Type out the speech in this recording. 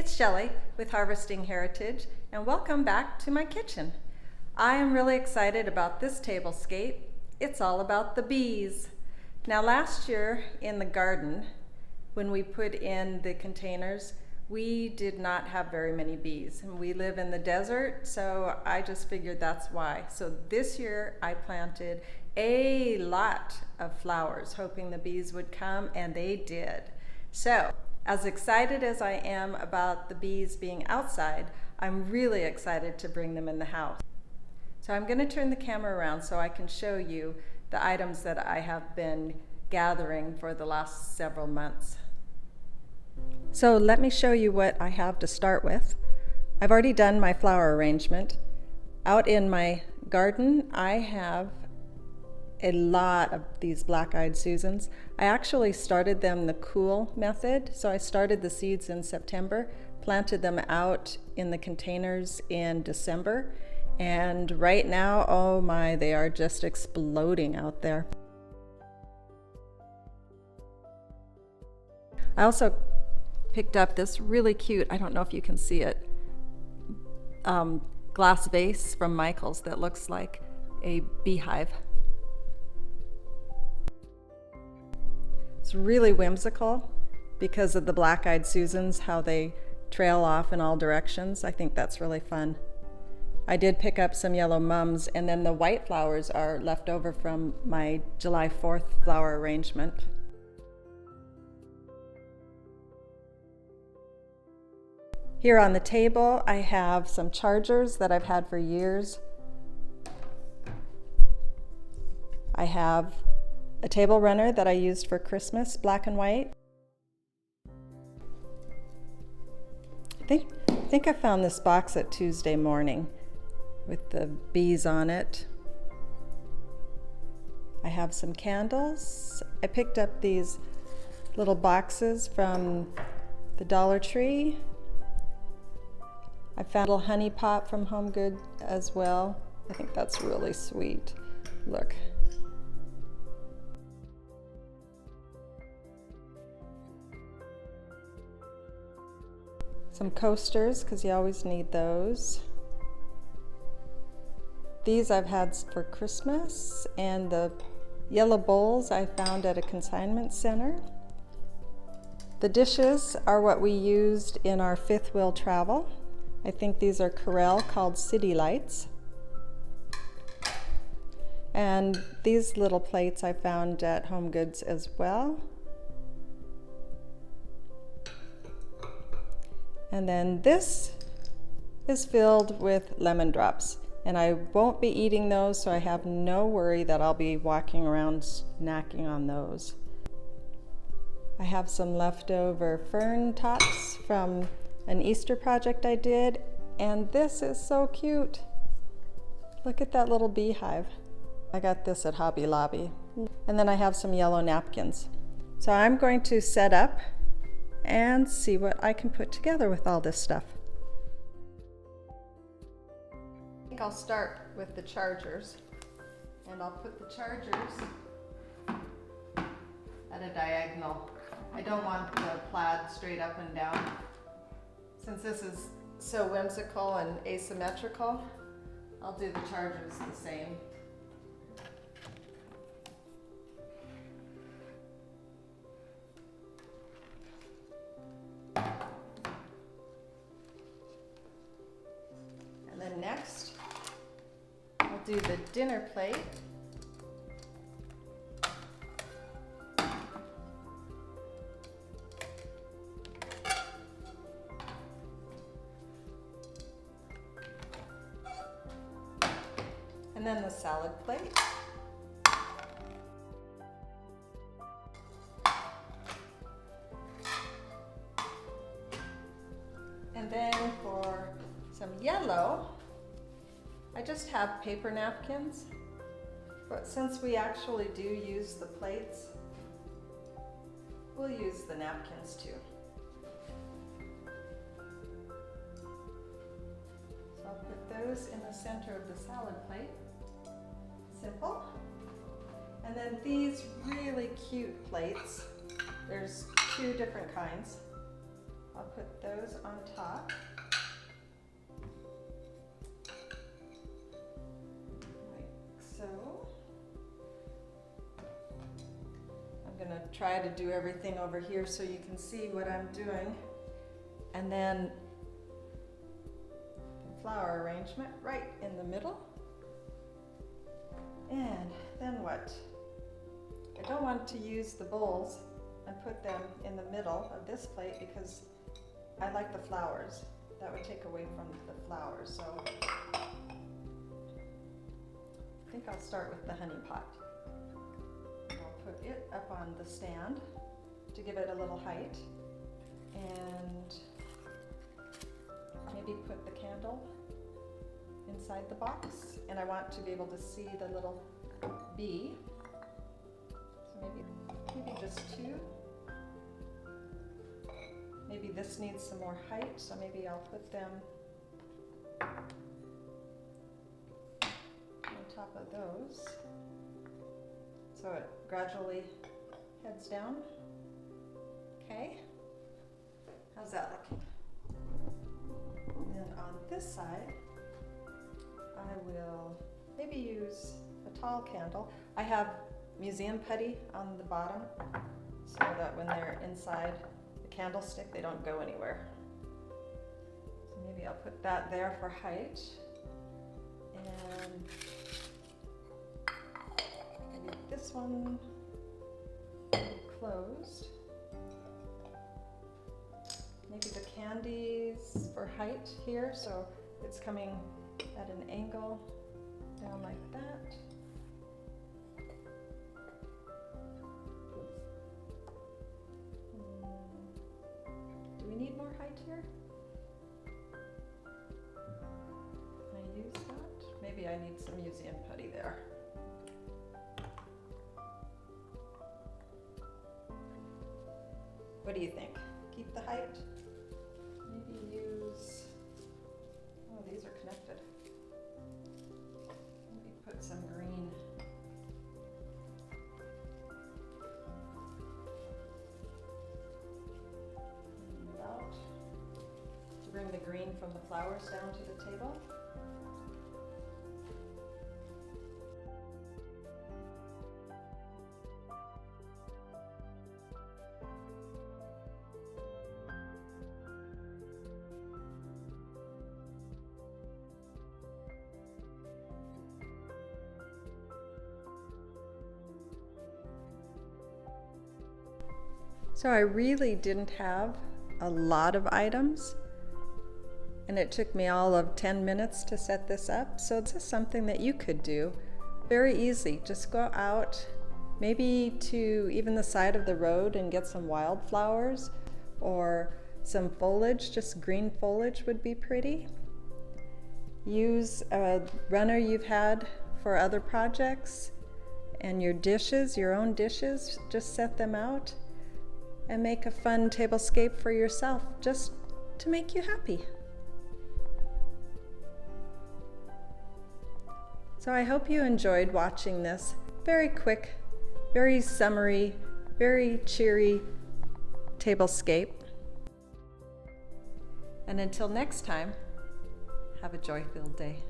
It's Shelley with Harvesting Heritage, and welcome back to my kitchen. I am really excited about this tablescape. It's all about the bees. Now last year in the garden, when we put in the containers, we did not have very many bees, and we live in the desert, so I just figured that's why. So this year I planted a lot of flowers, hoping the bees would come, and they did. So as excited as I am about the bees being outside, I'm really excited to bring them in the house. So I'm going to turn the camera around so I can show you the items that I have been gathering for the last several months. So let me show you what I have to start with. I've already done my flower arrangement. Out in my garden, I have a lot of these black-eyed Susans. I actually started them the cool method. So I started the seeds in September, planted them out in the containers in December, and right now, oh my, they are just exploding out there. I also picked up this really cute, I don't know if you can see it, glass vase from Michael's that looks like a beehive. It's really whimsical because of the black-eyed Susans, how they trail off in all directions. I think that's really fun. I did pick up some yellow mums, and then the white flowers are left over from my July 4th flower arrangement. Here on the table, I have some chargers that I've had for years. I have a table runner that I used for Christmas, black and white. I think I found this box at Tuesday morning with the bees on it. I have some candles. I picked up these little boxes from the Dollar Tree. I found a little honey pot from Home Goods as well. I think that's really sweet. Look. Some coasters, because you always need those. These I've had for Christmas, and the yellow bowls I found at a consignment center. The dishes are what we used in our fifth wheel travel. I think these are Corel called City Lights. And these little plates I found at Home Goods as well. And then this is filled with lemon drops. And I won't be eating those, so I have no worry that I'll be walking around snacking on those. I have some leftover fern tops from an Easter project I did, and this is so cute. Look at that little beehive. I got this at Hobby Lobby. And then I have some yellow napkins. So I'm going to set up and see what I can put together with all this stuff. I think I'll start with the chargers, and I'll put the chargers at a diagonal. I don't want the plaid straight up and down. Since this is so whimsical and asymmetrical, I'll do the chargers the same. And then next, I'll do the dinner plate. And then the salad plate. And then for some yellow, I just have paper napkins. But since we actually do use the plates, we'll use the napkins too. So I'll put those in the center of the salad plate. Simple. And then these really cute plates, there's two different kinds. I'll put those on top. Like so. I'm gonna try to do everything over here so you can see what I'm doing. And then the flower arrangement right in the middle. And then what? I don't want to use the bowls and put them in the middle of this plate because I like the flowers. That would take away from the flowers, so I think I'll start with the honey pot. I'll put it up on the stand to give it a little height, and maybe put the candle inside the box. And I want to be able to see the little bee. So maybe just two. Maybe this needs some more height, so maybe I'll put them on top of those. So it gradually heads down. Okay, how's that looking? And then on this side, I will maybe use a tall candle. I have museum putty on the bottom so that when they're inside the candlestick, they don't go anywhere. So maybe I'll put that there for height. And maybe this one closed. Maybe the candies for height here, so it's coming at an angle down like that. Do we need more height here? Can I use that? Maybe I need some museum putty there. What do you think? Keep the height? Maybe use, oh, these are connected. Maybe put some green. About to bring the green from the flowers down to the table. So I really didn't have a lot of items, and it took me all of 10 minutes to set this up. So this is something that you could do very easy. Just go out, maybe to even the side of the road and get some wildflowers or some foliage. Just green foliage would be pretty. Use a runner you've had for other projects, and your dishes, your own dishes, just set them out and make a fun tablescape for yourself, just to make you happy. So I hope you enjoyed watching this very quick, very summery, very cheery tablescape. And until next time, have a joy-filled day.